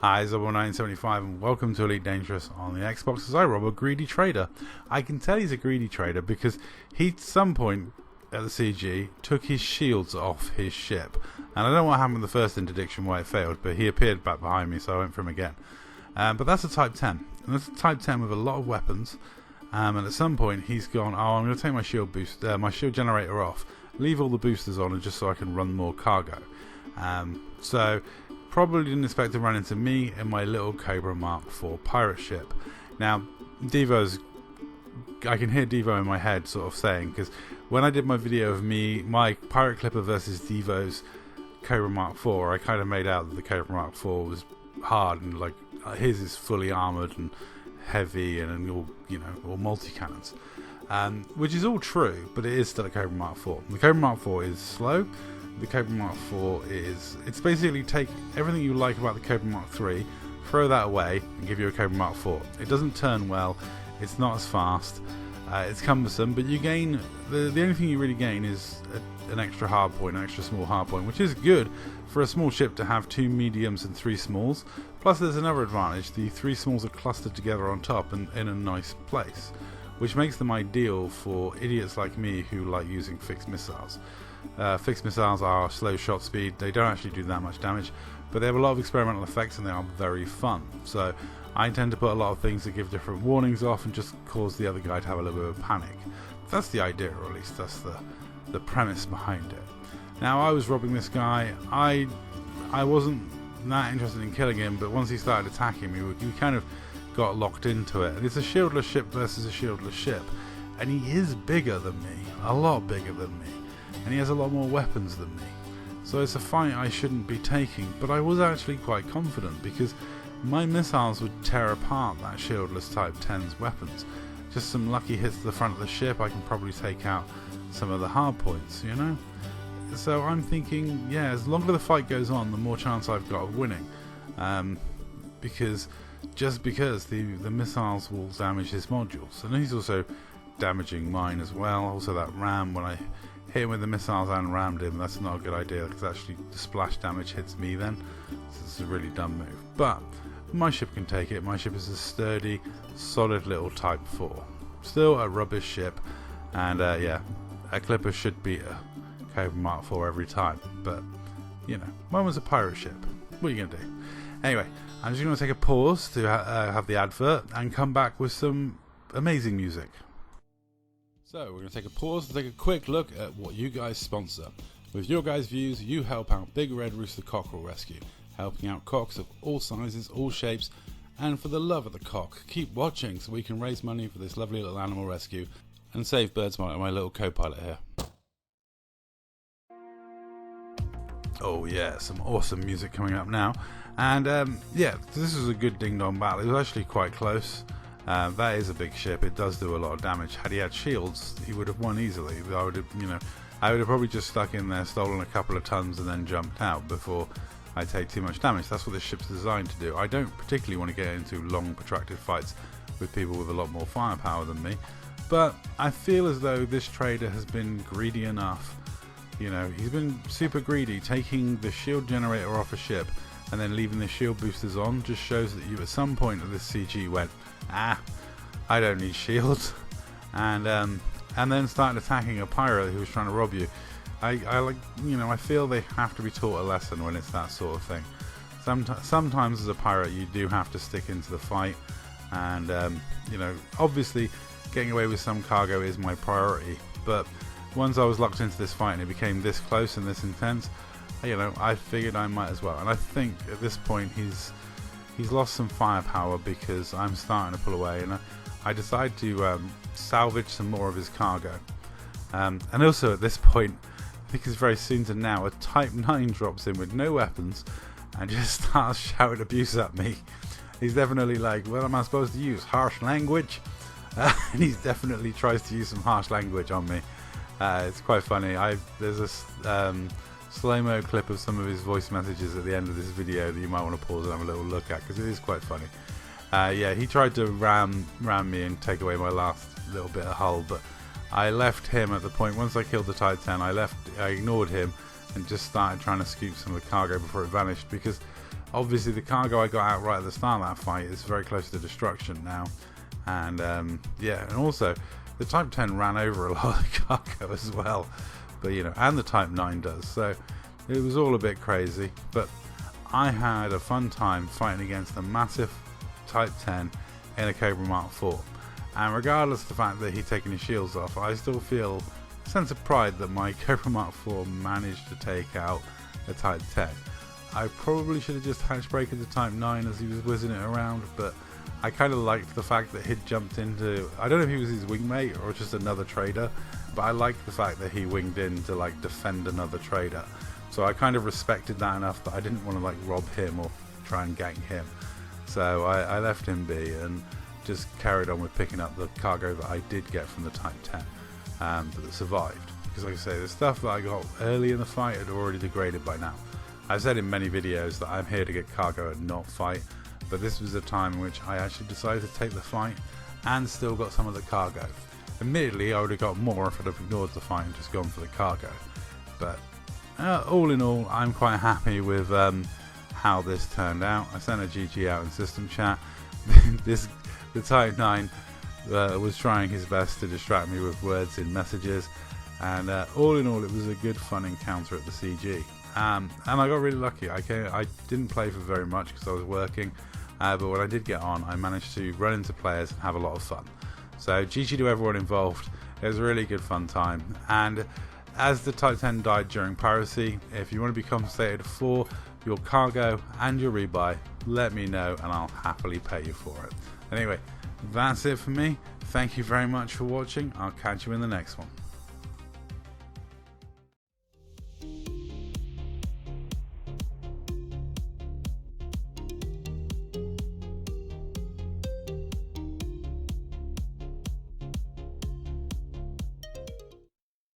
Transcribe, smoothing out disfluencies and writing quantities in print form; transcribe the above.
Hi, Zobo1975 and welcome to Elite Dangerous on the Xbox as I rob a greedy trader. I can tell he's a greedy trader because he at some point at the CG took his shields off his ship. And I don't know what happened with the first interdiction why it failed, but he appeared back behind me, so I went for him again. But that's a Type 10. And that's a Type 10 with a lot of weapons. And at some point he's gone, oh, I'm going to take my shield boost, my shield generator off, leave all the boosters on, and just so I can run more cargo. So probably didn't expect to run into me in my little Cobra Mark IV pirate ship. Now, Devo's, I can hear Devo in my head sort of saying, because when I did my video of my pirate clipper versus Devo's Cobra Mark IV, I kind of made out that the Cobra Mark IV was hard and like his is fully armored and heavy and all, you know, all multi-cannons. Which is all true, but it is still a Cobra Mark IV. The Cobra Mark IV is slow. The Cobra Mark IV it's basically take everything you like about the Cobra Mark III, throw that away and give you a Cobra Mark IV. It doesn't turn well, it's not as fast, it's cumbersome, but you gain, the only thing you really gain is an extra hardpoint, an extra small hardpoint, which is good for a small ship to have 2 mediums and 3 smalls. Plus there's another advantage, the 3 smalls are clustered together on top and in a nice place, which makes them ideal for idiots like me who like using fixed missiles. Fixed missiles are slow shot speed, they don't actually do that much damage, but they have a lot of experimental effects and they are very fun. So I tend to put a lot of things that give different warnings off and just cause the other guy to have a little bit of panic. That's the idea, or at least that's the premise behind it. Now I was robbing this guy, I wasn't that interested in killing him, but once he started attacking me, we kind of got locked into it. And it's a shieldless ship versus a shieldless ship, and he is bigger than me, a lot bigger than me. And he has a lot more weapons than me. So it's a fight I shouldn't be taking, but I was actually quite confident because my missiles would tear apart that shieldless Type 10's weapons. Just some lucky hits to the front of the ship, I can probably take out some of the hard points, you know? So I'm thinking, yeah, as longer the fight goes on, the more chance I've got of winning. Because the missiles will damage his modules. And he's also damaging mine as well. Also that ram, when I hit him with the missiles and rammed him, that's not a good idea because actually the splash damage hits me then. So it's a really dumb move. But my ship can take it. My ship is a sturdy, solid little Type 4. Still a rubbish ship, and yeah, a clipper should beat a Cobra Mark 4 every time. But, you know, mine was a pirate ship. What are you going to do? Anyway, I'm just going to take a pause to have the advert and come back with some amazing music. So we're going to take a pause to take a quick look at what you guys sponsor. With your guys' views, you help out Big Red Rooster Cockerel Rescue, helping out cocks of all sizes, all shapes, and for the love of the cock, keep watching so we can raise money for this lovely little animal rescue and save birds like my little co-pilot here. Oh yeah, some awesome music coming up now. And yeah, this was a good ding-dong battle. It was actually quite close. That is a big ship. It does do a lot of damage. Had he had shields, he would have won easily. I would have probably just stuck in there, stolen a couple of tons, and then jumped out before I take too much damage. That's what this ship's designed to do. I don't particularly want to get into long, protracted fights with people with a lot more firepower than me, but I feel as though this trader has been greedy enough. You know, he's been super greedy, taking the shield generator off a ship and then leaving the shield boosters on. Just shows that you at some point of this CG went, I don't need shields, and then started attacking a pirate who was trying to rob you. I like, you know, I feel they have to be taught a lesson when it's that sort of thing. Sometimes as a pirate you do have to stick into the fight, and you know, obviously getting away with some cargo is my priority, but once I was locked into this fight and it became this close and this intense, you know, I figured I might as well. And I think at this point he's lost some firepower because I'm starting to pull away, and I decided to salvage some more of his cargo. And also at this point, I think it's very soon to now, a Type 9 drops in with no weapons and just starts shouting abuse at me. He's definitely like, what am I supposed to use? Harsh language? And he definitely tries to use some harsh language on me. It's quite funny. There's a slow-mo clip of some of his voice messages at the end of this video that you might want to pause and have a little look at because it is quite funny. Yeah, he tried to ram me and take away my last little bit of hull, but I left him at the point, once I killed the Type 10, I ignored him and just started trying to scoop some of the cargo before it vanished, because Obviously the cargo I got out right at the start of that fight is very close to destruction now, and yeah, and also the Type 10 ran over a lot of the cargo as well, but you know, and the Type 9 does, so it was all a bit crazy. But I had a fun time fighting against a massive Type 10 in a Cobra Mark 4, and regardless of the fact that he'd taken his shields off, I still feel a sense of pride that my Cobra Mark 4 managed to take out a Type 10. I probably should have just hatchbreaker the Type 9 as he was whizzing it around, but I kind of liked the fact that he'd jumped into, I don't know if he was his wingmate or just another trader, but I liked the fact that he winged in to like defend another trader. So I kind of respected that enough that I didn't want to like rob him or try and gank him. So I left him be and just carried on with picking up the cargo that I did get from the Type 10 that survived. Because like I say, the stuff that I got early in the fight had already degraded by now. I've said in many videos that I'm here to get cargo and not fight, but this was a time in which I actually decided to take the fight and still got some of the cargo. Admittedly, I would have got more if I'd have ignored the fight and just gone for the cargo, but all in all, I'm quite happy with how this turned out. I sent a GG out in system chat. The Type 9 was trying his best to distract me with words in messages, and all in all, it was a good fun encounter at the CG. And I got really lucky. I didn't play for very much because I was working, but when I did get on, I managed to run into players and have a lot of fun. So GG to everyone involved. It was a really good fun time. And as the Type 10 died during Piracy, if you want to be compensated for your cargo and your rebuy, let me know and I'll happily pay you for it. Anyway, that's it for me. Thank you very much for watching. I'll catch you in the next one.